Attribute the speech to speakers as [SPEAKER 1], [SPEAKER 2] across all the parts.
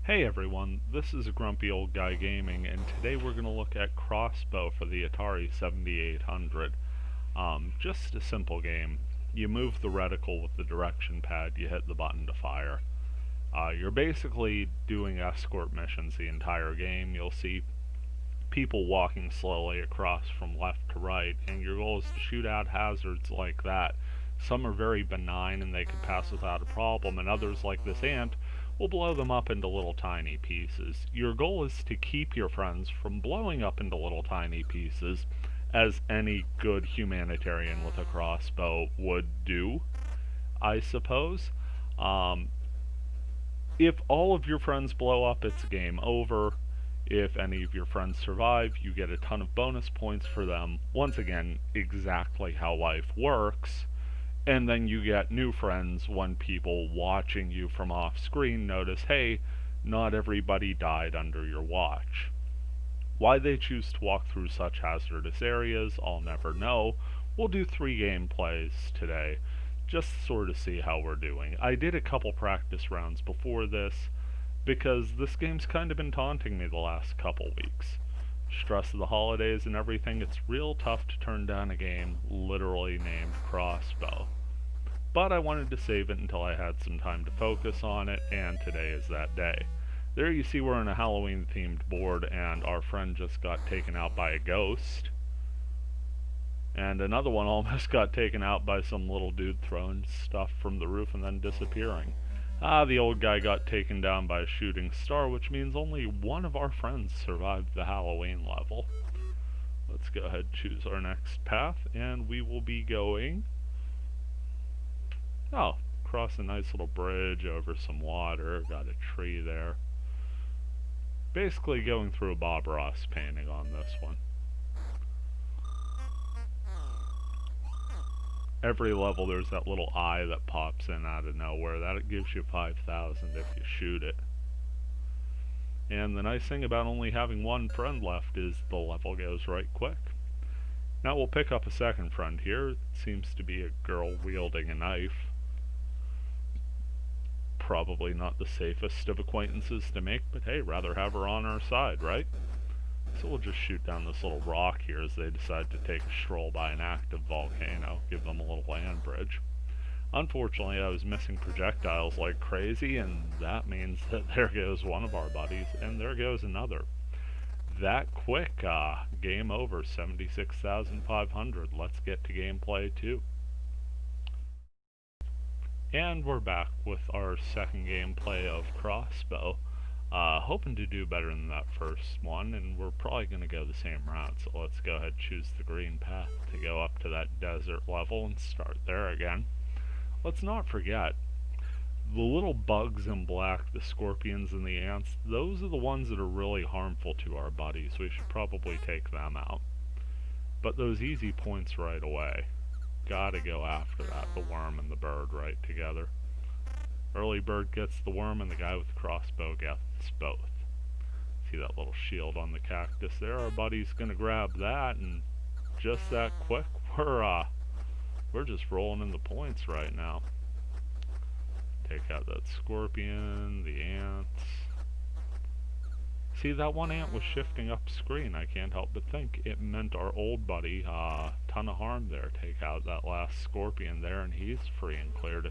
[SPEAKER 1] Hey everyone, this is Grumpy Old Guy Gaming, and today we're going to look at Crossbow for the Atari 7800. Just a simple game. You move the reticle with the direction pad, you hit the button to fire. You're basically doing escort missions the entire game. You'll see people walking slowly across from left to right, and your goal is to shoot out hazards like that. Some are very benign and they can pass without a problem, and others, like this ant, will blow them up into little tiny pieces. Your goal is to keep your friends from blowing up into little tiny pieces, as any good humanitarian with a crossbow would do, I suppose. Um, if all of your friends blow up, it's game over. If any of your friends survive, you get a ton of bonus points for them. Once again, exactly how life works. And then you get new friends when people watching you from off screen notice, hey, not everybody died under your watch. Why they choose to walk through such hazardous areas, I'll never know. We'll do 3 gameplays today, just sort of see how we're doing. I did a couple practice rounds before this, because this game's kind of been taunting me the last couple weeks. Stress of the holidays and everything, it's real tough to turn down a game literally named Crossbow. But I wanted to save it until I had some time to focus on it, and today is that day. There you see we're on a Halloween-themed board, and our friend just got taken out by a ghost. And another one almost got taken out by some little dude throwing stuff from the roof and then disappearing. The old guy got taken down by a shooting star, which means only one of our friends survived the Halloween level. Let's go ahead and choose our next path, and we will be going... cross a nice little bridge over some water, got a tree there. Basically going through a Bob Ross painting on this one. Every level there's that little eye that pops in out of nowhere. That gives you 5,000 if you shoot it. And the nice thing about only having one friend left is the level goes right quick. Now we'll pick up a second friend here. It seems to be a girl wielding a knife. Probably not the safest of acquaintances to make, but hey, rather have her on our side, right? So we'll just shoot down this little rock here as they decide to take a stroll by an active volcano, give them a little land bridge. Unfortunately, I was missing projectiles like crazy, and that means that there goes one of our buddies, and there goes another. That quick, game over, 76,500. Let's get to gameplay 2. And we're back with our second gameplay of Crossbow. Hoping to do better than that first one, and we're probably going to go the same route, so let's go ahead and choose the green path to go up to that desert level and start there again. Let's not forget, the little bugs in black, the scorpions and the ants, those are the ones that are really harmful to our buddies. We should probably take them out. But those easy points right away. Gotta go after that, the worm and the bird right together. Early bird gets the worm and the guy with the crossbow gets both. See that little shield on the cactus there? Our buddy's gonna grab that, and just that quick, we're just rolling in the points right now. Take out that scorpion, the ants. See, that one ant was shifting up screen. I can't help but think it meant our old buddy, ton of harm there. Take out that last scorpion there, and he's free and clear to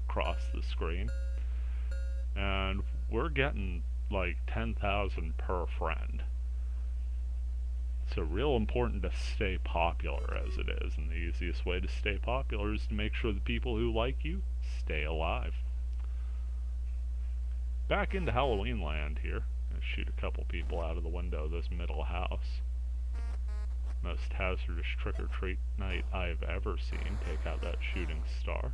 [SPEAKER 1] cross the screen. And we're getting like 10,000 per friend. So real important to stay popular as it is, and the easiest way to stay popular is to make sure the people who like you stay alive. Back into Halloween land here. Shoot a couple people out of the window of this middle house. Most hazardous trick-or-treat night I've ever seen. Take out that shooting star.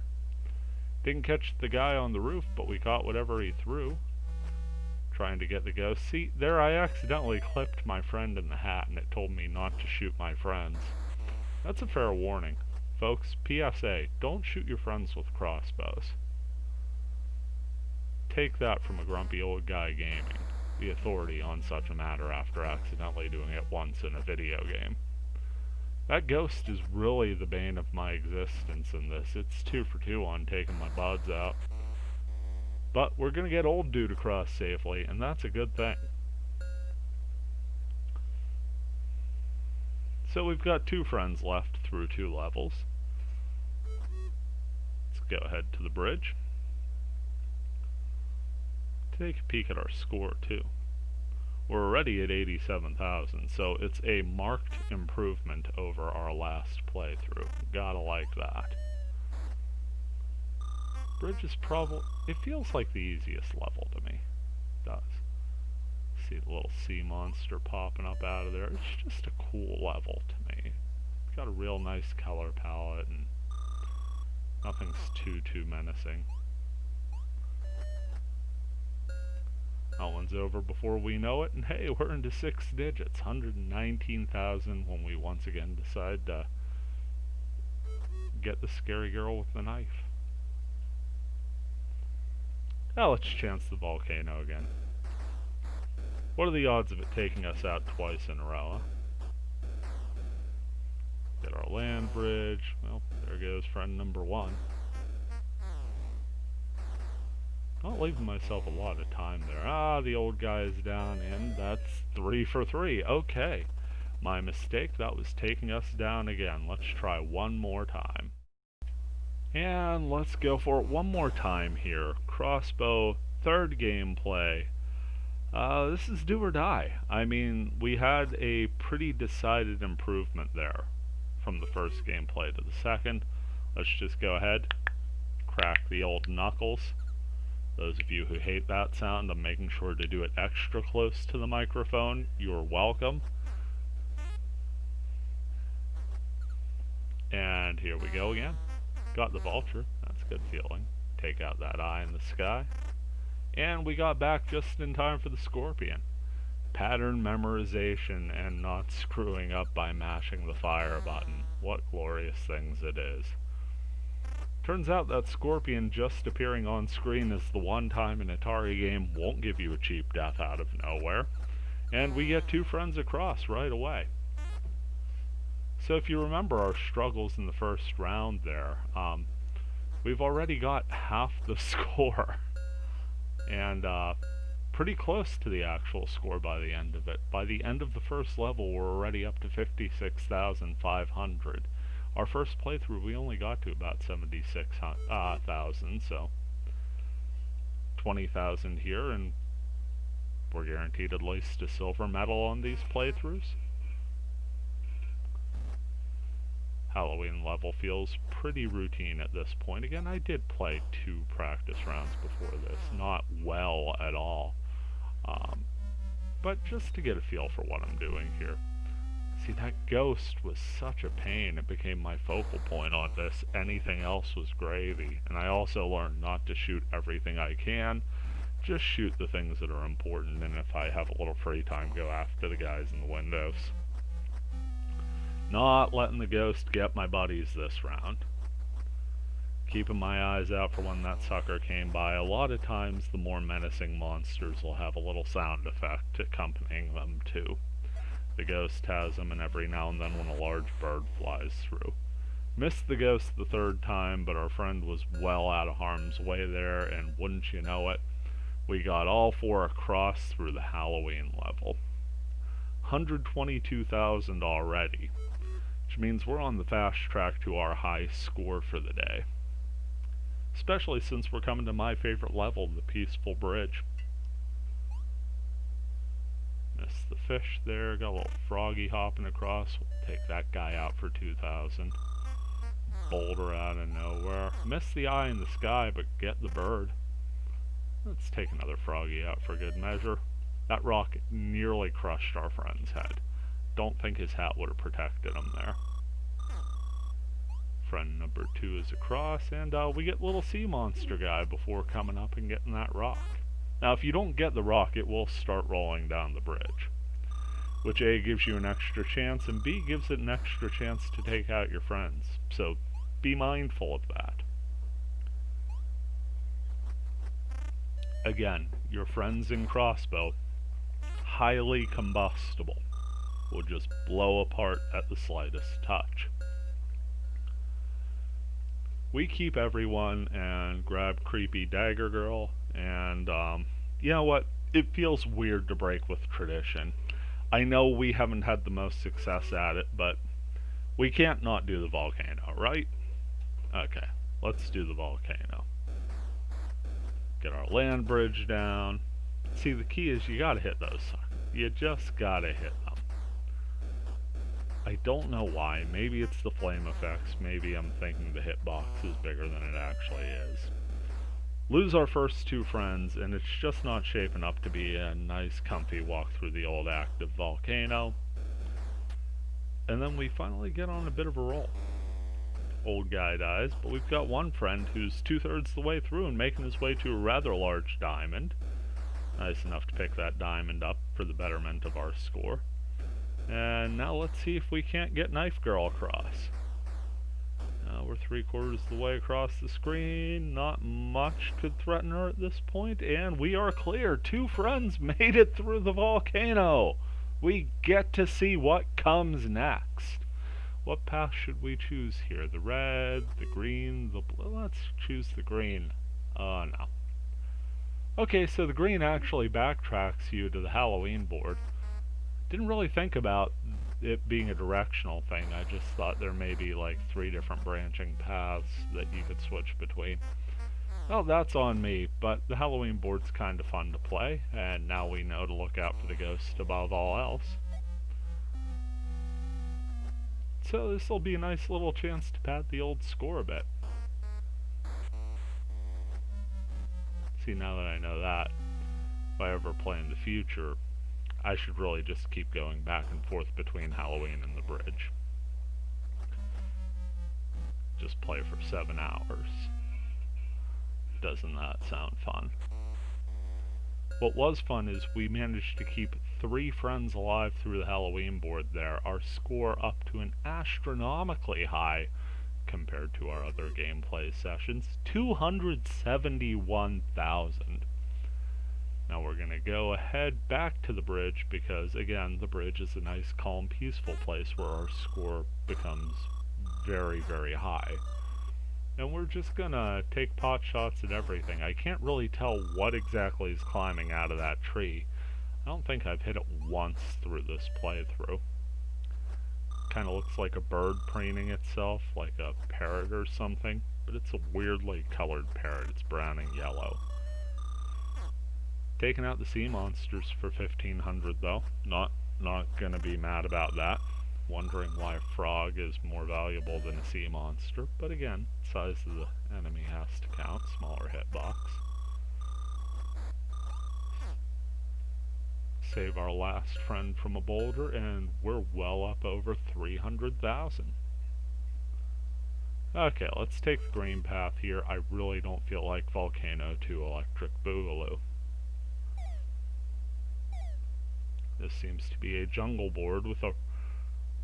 [SPEAKER 1] Didn't catch the guy on the roof, but we caught whatever he threw. Trying to get the ghost. See, there I accidentally clipped my friend in the hat, and it told me not to shoot my friends. That's a fair warning. Folks, PSA, don't shoot your friends with crossbows. Take that from a grumpy old guy gaming. The authority on such a matter after accidentally doing it once in a video game. That ghost is really the bane of my existence in this. It's 2 for 2 on taking my buds out. But we're going to get old dude across safely, and that's a good thing. So we've got 2 friends left through 2 levels. Let's go ahead to the bridge. Take a peek at our score too. We're already at 87,000, so it's a marked improvement over our last playthrough. Gotta like that. Bridge is probably... it feels like the easiest level to me. It does. See the little sea monster popping up out of there. It's just a cool level to me. It's got a real nice color palette and nothing's too menacing. That one's over before we know it, and hey, we're into 6 digits. 119,000 when we once again decide to get the scary girl with the knife. Now let's chance the volcano again. What are the odds of it taking us out twice in a row, huh? Get our land bridge. Well, there goes friend number 1. Not leaving myself a lot of time there. Ah, the old guy is down, and that's 3 for 3. Okay. My mistake, that was taking us down again. Let's try one more time. And let's go for it one more time here. Crossbow, 3rd gameplay. This is do or die. I mean, we had a pretty decided improvement there from the first gameplay to the second. Let's just go ahead, crack the old knuckles. Those of you who hate that sound, I'm making sure to do it extra close to the microphone. You're welcome. And here we go again. Got the vulture. That's a good feeling. Take out that eye in the sky. And we got back just in time for the scorpion. Pattern memorization and not screwing up by mashing the fire button. What glorious things it is. Turns out that scorpion just appearing on screen is the one time an Atari game won't give you a cheap death out of nowhere. And we get 2 friends across right away. So if you remember our struggles in the first round there, we've already got half the score. And pretty close to the actual score by the end of it. By the end of the first level, we're already up to 56,500. Our first playthrough, we only got to about 76,000, so 20,000 here, and we're guaranteed at least a silver medal on these playthroughs. Halloween level feels pretty routine at this point. Again, I did play 2 practice rounds before this, not well at all, but just to get a feel for what I'm doing here. See, that ghost was such a pain, it became my focal point on this. Anything else was gravy. And I also learned not to shoot everything I can, just shoot the things that are important, and if I have a little free time, go after the guys in the windows. Not letting the ghost get my buddies this round. Keeping my eyes out for when that sucker came by. A lot of times the more menacing monsters will have a little sound effect accompanying them too. The ghost has them, and every now and then when a large bird flies through. Missed the ghost the 3rd time, but our friend was well out of harm's way there, and wouldn't you know it, we got all 4 across through the Halloween level. 122,000 already, which means we're on the fast track to our high score for the day. Especially since we're coming to my favorite level, the Peaceful Bridge. Missed the fish there, got a little froggy hopping across. We'll take that guy out for 2,000. Boulder out of nowhere. Missed the eye in the sky, but get the bird. Let's take another froggy out for good measure. That rock nearly crushed our friend's head. Don't think his hat would have protected him there. Friend number 2 is across, and we get little sea monster guy before coming up and getting that rock. Now, if you don't get the rock, it will start rolling down the bridge, which A, gives you an extra chance, and B, gives it an extra chance to take out your friends. So be mindful of that. Again, your friends in Crossbow, highly combustible, will just blow apart at the slightest touch. We keep everyone and grab creepy dagger girl, And you know what? It feels weird to break with tradition. I know we haven't had the most success at it, but we can't not do the volcano, right? Okay, let's do the volcano. Get our land bridge down. See, the key is you gotta hit those suckers. You just gotta hit them. I don't know why. Maybe it's the flame effects. Maybe I'm thinking the hitbox is bigger than it actually is. Lose our first two friends, and it's just not shaping up to be a nice, comfy walk through the old active volcano. And then we finally get on a bit of a roll. Old guy dies, but we've got one friend who's 2/3 the way through and making his way to a rather large diamond. Nice enough to pick that diamond up for the betterment of our score. And now let's see if we can't get Knife Girl across. We're 3/4 the way across the screen. Not much could threaten her at this point, and we are clear. Two friends made it through the volcano. We get to see what comes next. What path should we choose here? The red, the green, the blue? Let's choose the green. Oh, no. Okay, so the green actually backtracks you to the Halloween board. Didn't really think about it being a directional thing. I just thought there may be like 3 different branching paths that you could switch between. Well, that's on me, but the Halloween board's kind of fun to play, and now we know to look out for the ghost above all else. So this will be a nice little chance to pad the old score a bit. See, now that I know that, if I ever play in the future, I should really just keep going back and forth between Halloween and the bridge. Just play for 7 hours. Doesn't that sound fun? What was fun is we managed to keep 3 friends alive through the Halloween board there. Our score up to an astronomically high, compared to our other gameplay sessions, 271,000. Now we're going to go ahead back to the bridge because, again, the bridge is a nice, calm, peaceful place where our score becomes very, very high. And we're just going to take pot shots at everything. I can't really tell what exactly is climbing out of that tree. I don't think I've hit it once through this playthrough. Kind of looks like a bird preening itself, like a parrot or something, but it's a weirdly colored parrot. It's brown and yellow. Taking out the sea monsters for 1,500 though. Not gonna be mad about that. Wondering why a frog is more valuable than a sea monster, but again, size of the enemy has to count. Smaller hitbox. Save our last friend from a boulder, and we're well up over 300,000. Okay, let's take the green path here. I really don't feel like Volcano 2 Electric Boogaloo. This seems to be a jungle board with a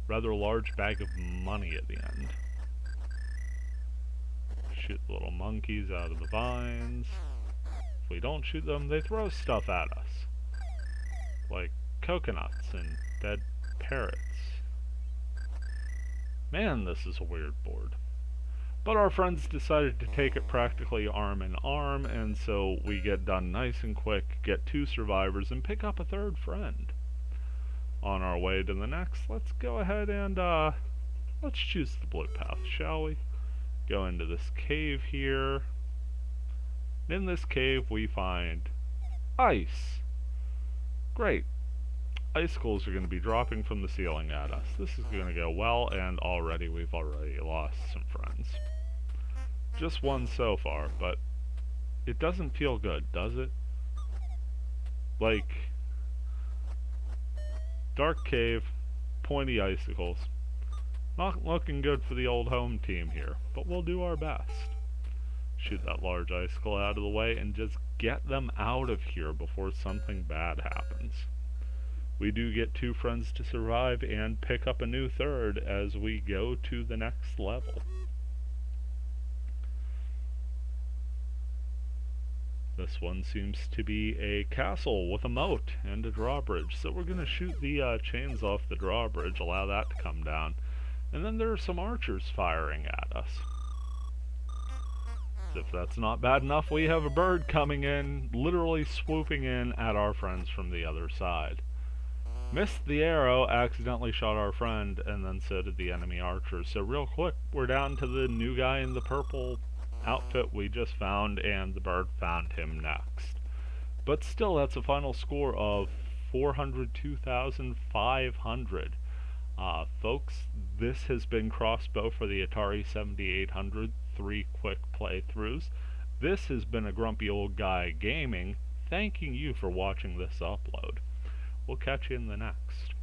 [SPEAKER 1] rather large bag of money at the end. Shoot the little monkeys out of the vines. If we don't shoot them, they throw stuff at us. Like coconuts and dead parrots. Man, this is a weird board. But our friends decided to take it practically arm in arm, and so we get done nice and quick, get 2 survivors, and pick up a 3rd friend. On our way to the next, let's go ahead and let's choose the blue path, shall we? Go into this cave here. In this cave we find ice. Great. Icicles are going to be dropping from the ceiling at us. This is going to go well, and we've already lost some friends. Just one so far, but it doesn't feel good, does it? Like, dark cave, pointy icicles. Not looking good for the old home team here, but we'll do our best. Shoot that large icicle out of the way and just get them out of here before something bad happens. We do get 2 friends to survive and pick up a new 3rd as we go to the next level. This one seems to be a castle with a moat and a drawbridge, so we're going to shoot the chains off the drawbridge, allow that to come down. And then there are some archers firing at us. If that's not bad enough, we have a bird coming in, literally swooping in at our friends from the other side. Missed the arrow, accidentally shot our friend, and then so did the enemy archers. So real quick, we're down to the new guy in the purple outfit we just found, and the bird found him next. But still, that's a final score of 402,500. Folks, this has been Crossbow for the Atari 7800, 3 quick playthroughs. This has been a grumpy old guy gaming, thanking you for watching this upload. We'll catch you in the next.